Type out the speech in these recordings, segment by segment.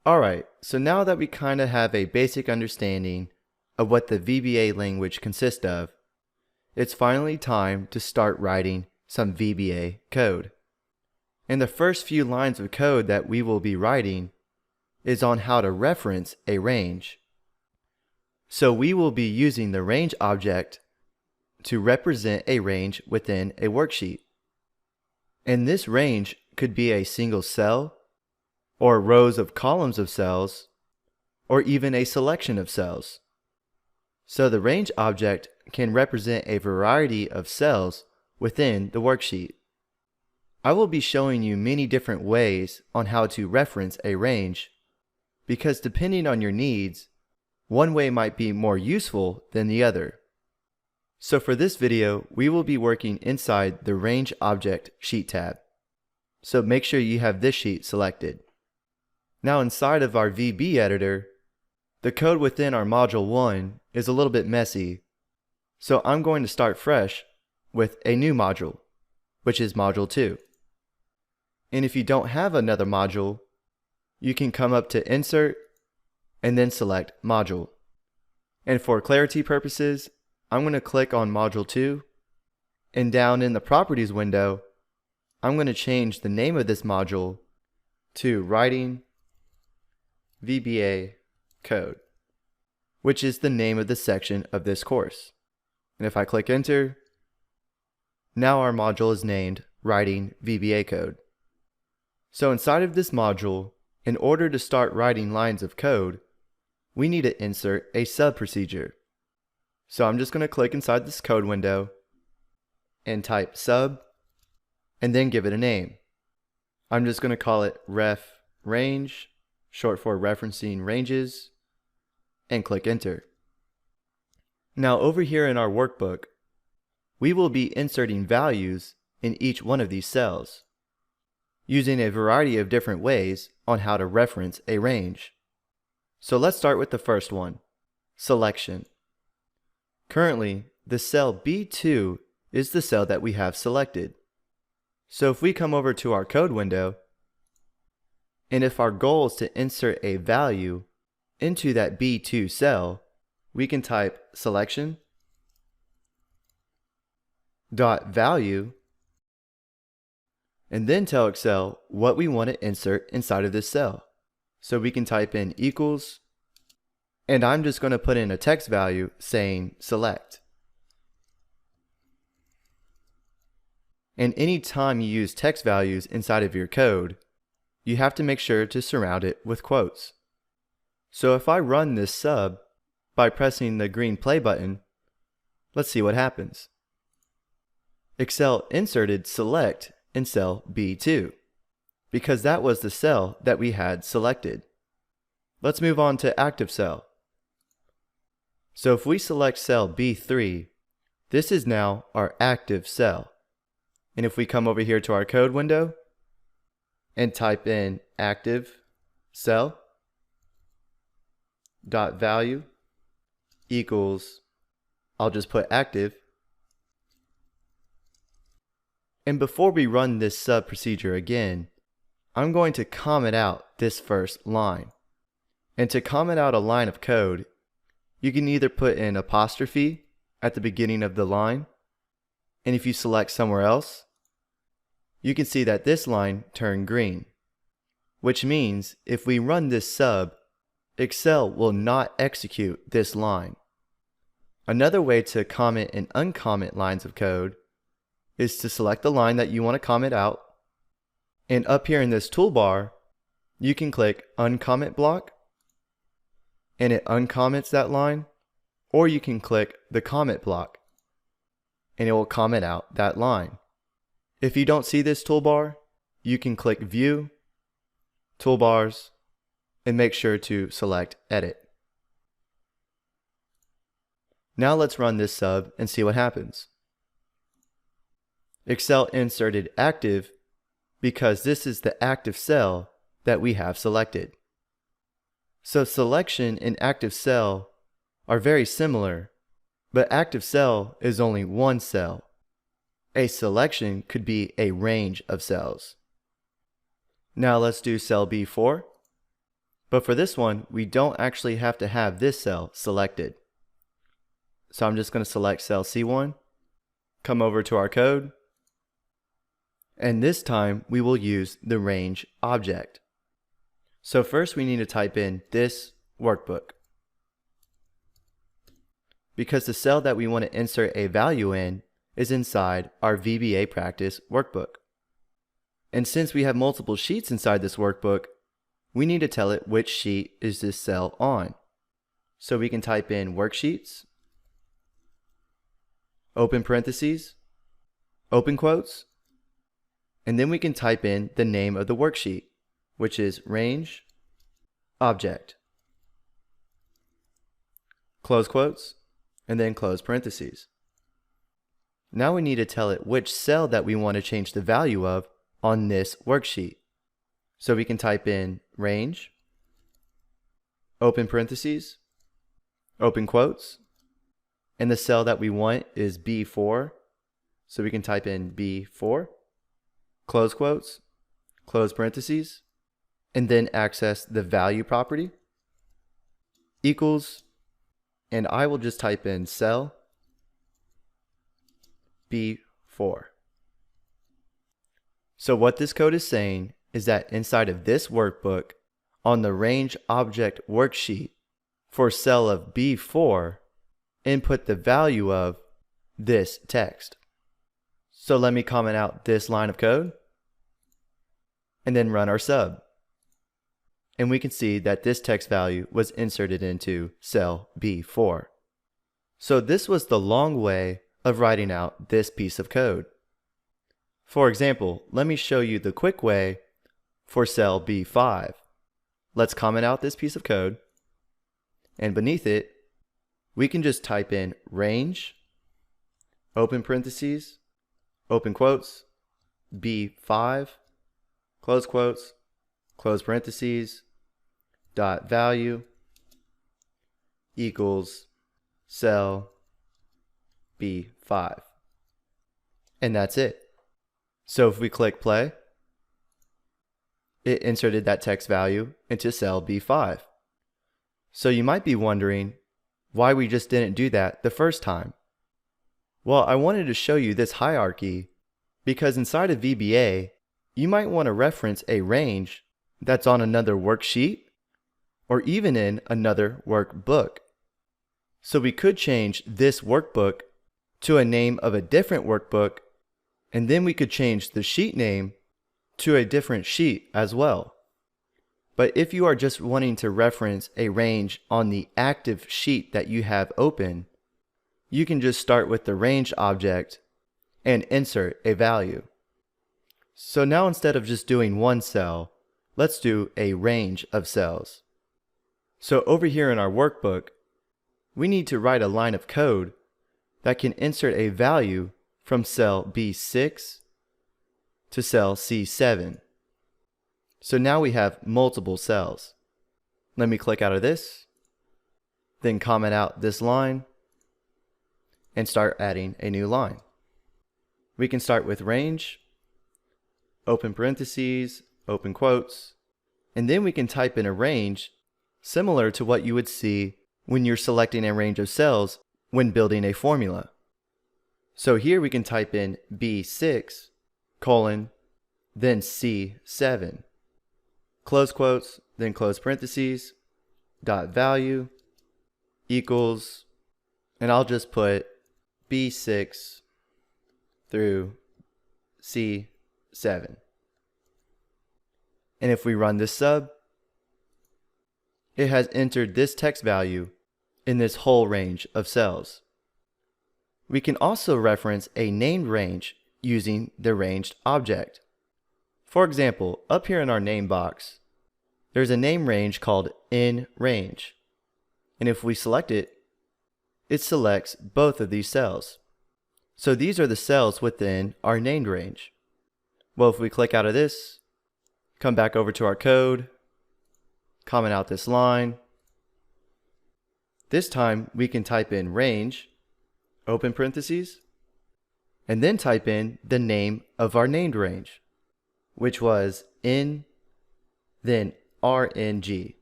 Alright, so now that we kind of have a basic understanding of what the VBA language consists of, it's finally time to start writing some VBA code. And the first few lines of code that we will be writing is on how to reference a range. So we will be using the range object to represent a range within a worksheet. And this range could be a single cell, or rows of columns of cells, or even a selection of cells. So the range object can represent a variety of cells within the worksheet. I will be showing you many different ways on how to reference a range, because depending on your needs, one way might be more useful than the other. So for this video, we will be working inside the Range Object Sheet tab. So make sure you have this sheet selected. Now inside of our VB editor, the code within our module 1 is a little bit messy. So I'm going to start fresh with a new module, which is module 2. And if you don't have another module, you can come up to Insert and then select Module. And for clarity purposes, I'm going to click on Module 2, and down in the Properties window, I'm going to change the name of this module to Writing VBA Code, which is the name of the section of this course. And if I click Enter, now our module is named Writing VBA Code. So inside of this module, in order to start writing lines of code, we need to insert a sub-procedure. So I'm just going to click inside this code window and type sub, and then give it a name. I'm just going to call it ref range, short for referencing ranges, and click enter. Now over here in our workbook, we will be inserting values in each one of these cells, using a variety of different ways on how to reference a range. So let's start with the first one, selection. Currently, the cell B2 is the cell that we have selected. So if we come over to our code window, and if our goal is to insert a value into that B2 cell, we can type selection dot value and then tell Excel what we want to insert inside of this cell. So we can type in equals, and I'm just going to put in a text value saying select. And anytime you use text values inside of your code, you have to make sure to surround it with quotes. So if I run this sub by pressing the green play button, let's see what happens. Excel inserted select in cell B2, because that was the cell that we had selected. Let's move on to active cell. So if we select cell B3, this is now our active cell. And if we come over here to our code window and type in active cell dot value equals, I'll just put active. And before we run this sub procedure again, I'm going to comment out this first line. And to comment out a line of code, you can either put an apostrophe at the beginning of the line, and if you select somewhere else, you can see that this line turned green, which means if we run this sub, Excel will not execute this line. Another way to comment and uncomment lines of code is to select the line that you want to comment out, and up here in this toolbar, you can click Uncomment Block, and it uncomments that line, or you can click the Comment block, and it will comment out that line. If you don't see this toolbar, you can click View, Toolbars, and make sure to select Edit. Now let's run this sub and see what happens. Excel inserted active because this is the active cell that we have selected. So selection and active cell are very similar, but active cell is only one cell. A selection could be a range of cells. Now let's do cell B4. But for this one, we don't actually have to have this cell selected. So I'm just going to select cell C1, come over to our code, and this time we will use the range object. So first we need to type in this workbook, because the cell that we want to insert a value in is inside our VBA practice workbook. And since we have multiple sheets inside this workbook, we need to tell it which sheet is this cell on. So we can type in worksheets, open parentheses, open quotes, and then we can type in the name of the worksheet, which is range object, close quotes, and then close parentheses. Now we need to tell it which cell that we want to change the value of on this worksheet. So we can type in range, open parentheses, open quotes, and the cell that we want is B4. So we can type in B4, close quotes, close parentheses, and then access the value property, equals, and I will just type in cell B4. So what this code is saying is that inside of this workbook, on the range object worksheet, for cell of B4, input the value of this text. So let me comment out this line of code and then run our sub. And we can see that this text value was inserted into cell B4. So this was the long way of writing out this piece of code. For example, let me show you the quick way for cell B5. Let's comment out this piece of code, and beneath it, we can just type in range, open parentheses, open quotes, B5, close quotes, close parentheses, dot value, equals cell B5. And that's it. So if we click play, it inserted that text value into cell B5. So you might be wondering why we just didn't do that the first time. Well, I wanted to show you this hierarchy because inside of VBA, you might want to reference a range that's on another worksheet or even in another workbook. So we could change this workbook to a name of a different workbook, and then we could change the sheet name to a different sheet as well. But if you are just wanting to reference a range on the active sheet that you have open, you can just start with the range object and insert a value. So now instead of just doing one cell, let's do a range of cells. So over here in our workbook, we need to write a line of code that can insert a value from cell B6 to cell C7. So now we have multiple cells. Let me click out of this, then comment out this line, and start adding a new line. We can start with range, open parentheses, open quotes, and then we can type in a range similar to what you would see when you're selecting a range of cells when building a formula. So here we can type in B6, colon, then C7, close quotes, then close parentheses, dot value, equals, and I'll just put B6 through C7. And if we run this sub, it has entered this text value in this whole range of cells. We can also reference a named range using the ranged object. For example, up here in our name box, there's a name range called in range. And if we select it, it selects both of these cells. So these are the cells within our named range. Well, if we click out of this, come back over to our code, comment out this line. This time we can type in range, open parentheses, and then type in the name of our named range, which was in, then RNG.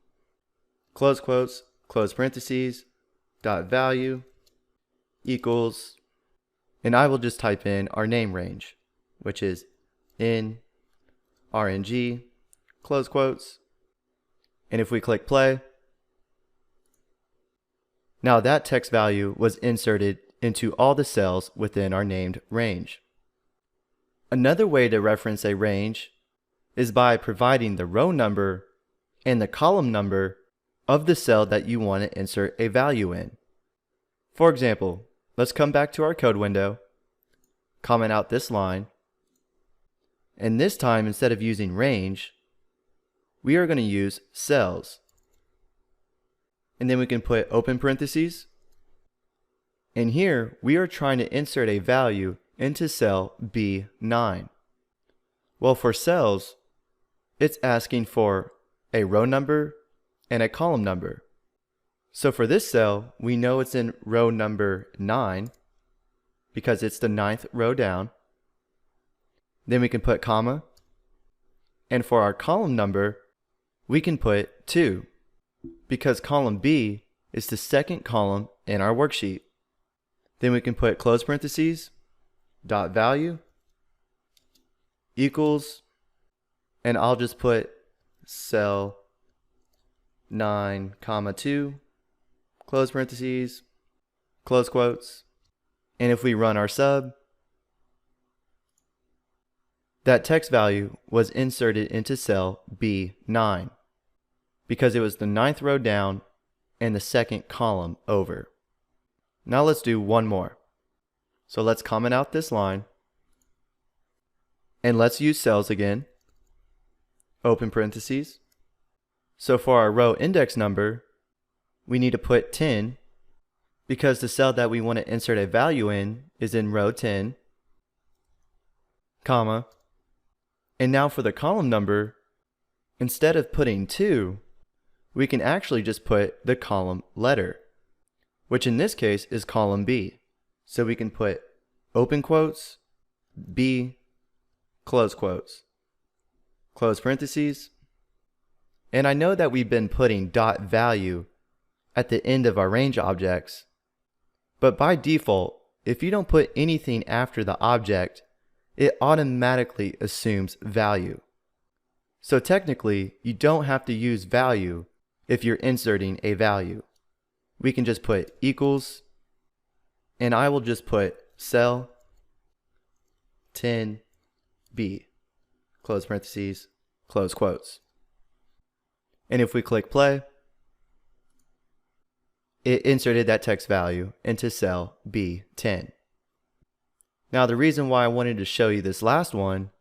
close quotes, close parentheses, dot value equals, and I will just type in our name range, which is in RNG, close quotes, and if we click play, now that text value was inserted into all the cells within our named range. Another way to reference a range is by providing the row number and the column number of the cell that you want to insert a value in. For example, let's come back to our code window, comment out this line, and this time instead of using range, we are going to use cells. And then we can put open parentheses, and here we are trying to insert a value into cell B9. Well, for cells, it's asking for a row number and a column number. So for this cell, we know it's in row number 9 because it's the 9th row down. Then we can put comma, and for our column number, we can put 2 because column B is the second column in our worksheet. Then we can put close parentheses, dot value equals, and I'll just put cell 9, comma 2, close parentheses, close quotes, and if we run our sub, that text value was inserted into cell B9 because it was the 9th row down and the second column over. Now let's do one more. So let's comment out this line, and let's use cells again, open parentheses. So for our row index number, we need to put 10 because the cell that we want to insert a value in is in row 10, comma, and now for the column number, instead of putting 2, we can actually just put the column letter, which in this case is column B. So we can put open quotes, B, close quotes, close parentheses, and I know that we've been putting dot value at the end of our range objects, but by default, if you don't put anything after the object, it automatically assumes value. So technically, you don't have to use value if you're inserting a value. We can just put equals, and I will just put cell 10B, close parentheses, close quotes. And if we click play, it inserted that text value into cell B10. Now the reason why I wanted to show you this last one,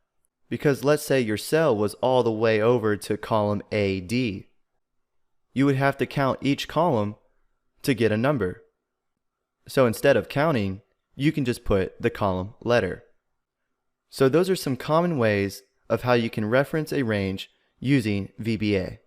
because let's say your cell was all the way over to column AD. You would have to count each column to get a number. So instead of counting, you can just put the column letter. So those are some common ways of how you can reference a range using VBA.